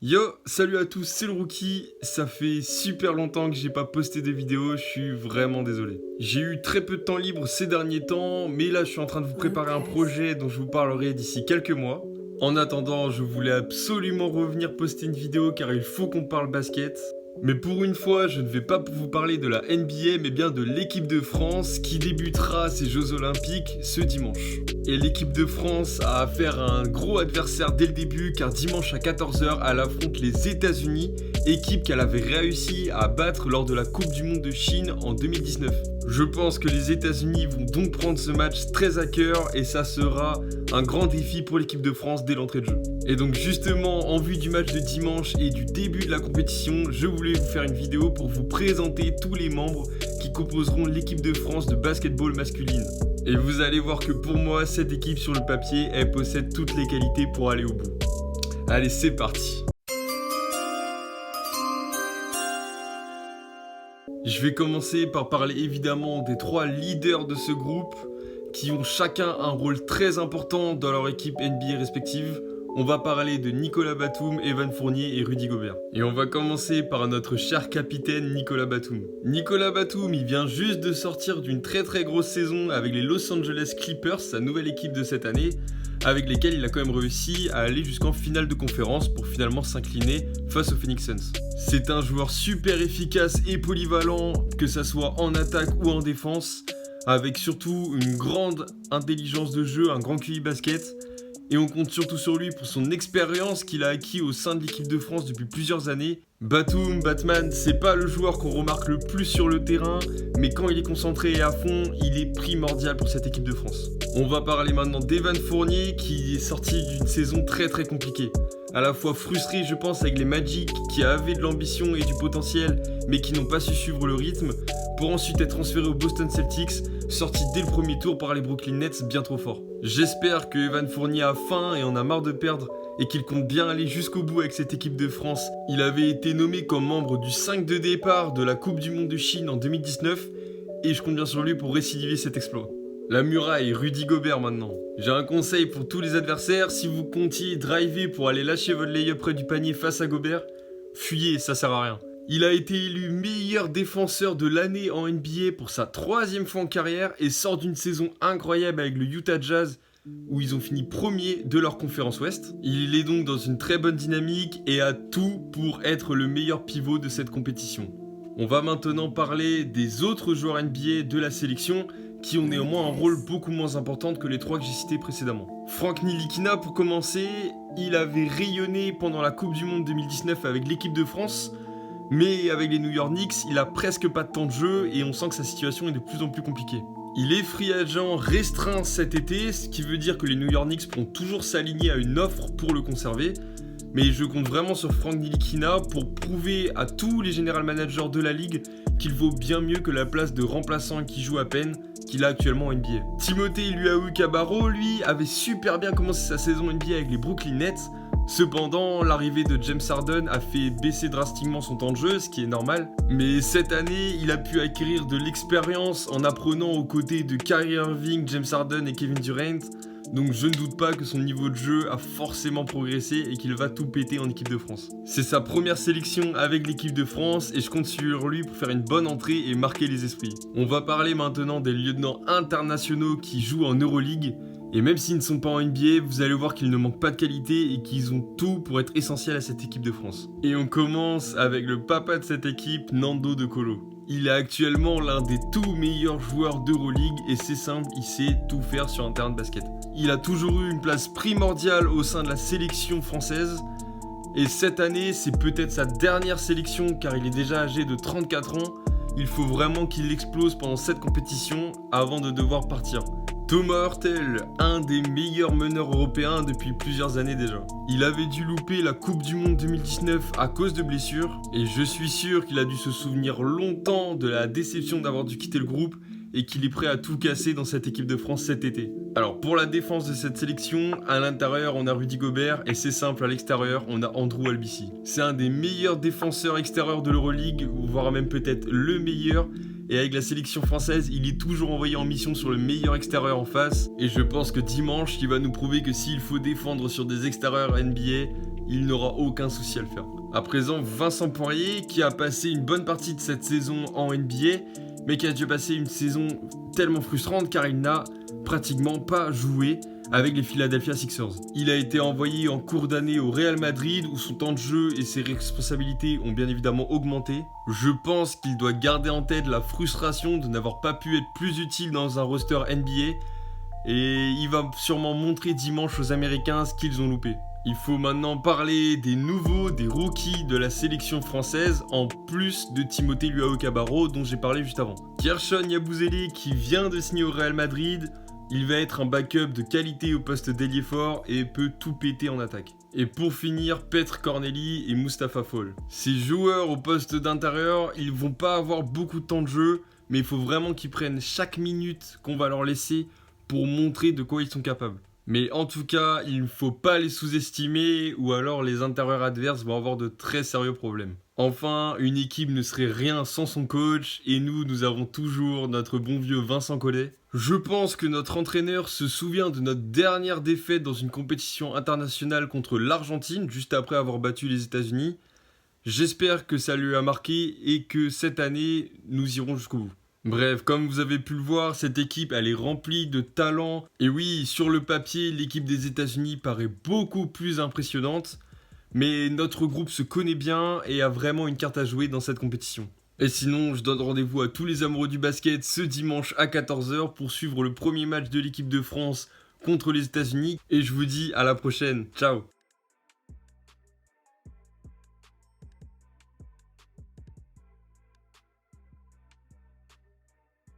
Yo, salut à tous, c'est le Rookie. Ça fait super longtemps que j'ai pas posté de vidéo, je suis vraiment désolé. J'ai eu très peu de temps libre ces derniers temps, mais là je suis en train de vous préparer un projet dont je vous parlerai d'ici quelques mois. En attendant, je voulais absolument revenir poster une vidéo car il faut qu'on parle basket. Mais pour une fois, je ne vais pas vous parler de la NBA, mais bien de l'équipe de France qui débutera ses Jeux Olympiques ce dimanche. Et l'équipe de France a affaire à un gros adversaire dès le début, car dimanche à 14h, elle affronte les États-Unis, équipe qu'elle avait réussi à battre lors de la Coupe du Monde de Chine en 2019. Je pense que les États-Unis vont donc prendre ce match très à cœur et ça sera un grand défi pour l'équipe de France dès l'entrée de jeu. Et donc justement, en vue du match de dimanche et du début de la compétition, je voulais vous faire une vidéo pour vous présenter tous les membres qui composeront l'équipe de France de basketball masculine. Et vous allez voir que pour moi, cette équipe sur le papier, elle possède toutes les qualités pour aller au bout. Allez, c'est parti! Je vais commencer par parler évidemment des trois leaders de ce groupe qui ont chacun un rôle très important dans leur équipe NBA respective. On va parler de Nicolas Batum, Evan Fournier et Rudy Gobert. Et on va commencer par notre cher capitaine Nicolas Batum. Nicolas Batum, il vient juste de sortir d'une très grosse saison avec les Los Angeles Clippers, sa nouvelle équipe de cette année, avec lesquels il a quand même réussi à aller jusqu'en finale de conférence pour finalement s'incliner face aux Phoenix Suns. C'est un joueur super efficace et polyvalent, que ça soit en attaque ou en défense, avec surtout une grande intelligence de jeu, un grand QI basket. Et on compte surtout sur lui pour son expérience qu'il a acquis au sein de l'équipe de France depuis plusieurs années. Batum, Batman, c'est pas le joueur qu'on remarque le plus sur le terrain, mais quand il est concentré et à fond, il est primordial pour cette équipe de France. On va parler maintenant d'Evan Fournier qui est sorti d'une saison très compliquée. À la fois frustré, je pense, avec les Magic qui avaient de l'ambition et du potentiel, mais qui n'ont pas su suivre le rythme, pour ensuite être transféré aux Boston Celtics, sorti dès le premier tour par les Brooklyn Nets bien trop fort. J'espère que Evan Fournier a faim et en a marre de perdre et qu'il compte bien aller jusqu'au bout avec cette équipe de France. Il avait été nommé comme membre du 5 de départ de la Coupe du Monde de Chine en 2019 et je compte bien sur lui pour récidiver cet exploit. La muraille, Rudy Gobert maintenant. J'ai un conseil pour tous les adversaires, si vous comptiez driver pour aller lâcher votre layup près du panier face à Gobert, fuyez, ça sert à rien. Il a été élu meilleur défenseur de l'année en NBA pour sa 3e fois en carrière et sort d'une saison incroyable avec le Utah Jazz où ils ont fini premier de leur conférence Ouest. Il est donc dans une très bonne dynamique et a tout pour être le meilleur pivot de cette compétition. On va maintenant parler des autres joueurs NBA de la sélection qui ont néanmoins un rôle beaucoup moins important que les trois que j'ai cités précédemment. Frank Ntilikina pour commencer, il avait rayonné pendant la Coupe du Monde 2019 avec l'équipe de France, mais avec les New York Knicks, il a presque pas de temps de jeu et on sent que sa situation est de plus en plus compliquée. Il est free agent restreint cet été, ce qui veut dire que les New York Knicks pourront toujours s'aligner à une offre pour le conserver. Mais je compte vraiment sur Frank Ntilikina pour prouver à tous les general managers de la ligue qu'il vaut bien mieux que la place de remplaçant qui joue à peine qu'il a actuellement en NBA. Timothé Luwawu-Cabarrot, lui, avait super bien commencé sa saison NBA avec les Brooklyn Nets. Cependant, l'arrivée de James Harden a fait baisser drastiquement son temps de jeu, ce qui est normal. Mais cette année, il a pu acquérir de l'expérience en apprenant aux côtés de Kyrie Irving, James Harden et Kevin Durant. Donc je ne doute pas que son niveau de jeu a forcément progressé et qu'il va tout péter en équipe de France. C'est sa première sélection avec l'équipe de France et je compte sur lui pour faire une bonne entrée et marquer les esprits. On va parler maintenant des lieutenants internationaux qui jouent en Euroleague. Et même s'ils ne sont pas en NBA, vous allez voir qu'ils ne manquent pas de qualité et qu'ils ont tout pour être essentiels à cette équipe de France. Et on commence avec le papa de cette équipe, Nando De Colo. Il est actuellement l'un des tout meilleurs joueurs d'Euroleague et c'est simple, il sait tout faire sur un terrain de basket. Il a toujours eu une place primordiale au sein de la sélection française et cette année c'est peut-être sa dernière sélection car il est déjà âgé de 34 ans. Il faut vraiment qu'il explose pendant cette compétition avant de devoir partir. Thomas Hurtel, un des meilleurs meneurs européens depuis plusieurs années déjà. Il avait dû louper la Coupe du Monde 2019 à cause de blessures et je suis sûr qu'il a dû se souvenir longtemps de la déception d'avoir dû quitter le groupe et qu'il est prêt à tout casser dans cette équipe de France cet été. Alors pour la défense de cette sélection, à l'intérieur on a Rudy Gobert et c'est simple, à l'extérieur on a Andrew Albici. C'est un des meilleurs défenseurs extérieurs de l'Euroleague, voire même peut-être le meilleur. Et avec la sélection française, il est toujours envoyé en mission sur le meilleur extérieur en face. Et je pense que dimanche, il va nous prouver que s'il faut défendre sur des extérieurs NBA, il n'aura aucun souci à le faire. À présent, Vincent Poirier, qui a passé une bonne partie de cette saison en NBA, mais qui a dû passer une saison tellement frustrante car il n'a pratiquement pas joué avec les Philadelphia Sixers. Il a été envoyé en cours d'année au Real Madrid où son temps de jeu et ses responsabilités ont bien évidemment augmenté. Je pense qu'il doit garder en tête la frustration de n'avoir pas pu être plus utile dans un roster NBA et il va sûrement montrer dimanche aux Américains ce qu'ils ont loupé. Il faut maintenant parler des nouveaux, des rookies de la sélection française, en plus de Timothée Luaho-Cabarro dont j'ai parlé juste avant. Gershon Yabusele qui vient de signer au Real Madrid, il va être un backup de qualité au poste d'ailier fort et peut tout péter en attaque. Et pour finir, Petr Corneli et Mustapha Fall. Ces joueurs au poste d'intérieur, ils vont pas avoir beaucoup de temps de jeu, mais il faut vraiment qu'ils prennent chaque minute qu'on va leur laisser pour montrer de quoi ils sont capables. Mais en tout cas, il ne faut pas les sous-estimer ou alors les intérieurs adverses vont avoir de très sérieux problèmes. Enfin, une équipe ne serait rien sans son coach et nous avons toujours notre bon vieux Vincent Collet. Je pense que notre entraîneur se souvient de notre dernière défaite dans une compétition internationale contre l'Argentine juste après avoir battu les États-Unis. J'espère que ça lui a marqué et que cette année, nous irons jusqu'au bout. Bref, comme vous avez pu le voir, cette équipe elle est remplie de talent. Et oui, sur le papier, l'équipe des États-Unis paraît beaucoup plus impressionnante. Mais notre groupe se connaît bien et a vraiment une carte à jouer dans cette compétition. Et sinon, je donne rendez-vous à tous les amoureux du basket ce dimanche à 14h pour suivre le premier match de l'équipe de France contre les États-Unis. Et je vous dis à la prochaine. Ciao!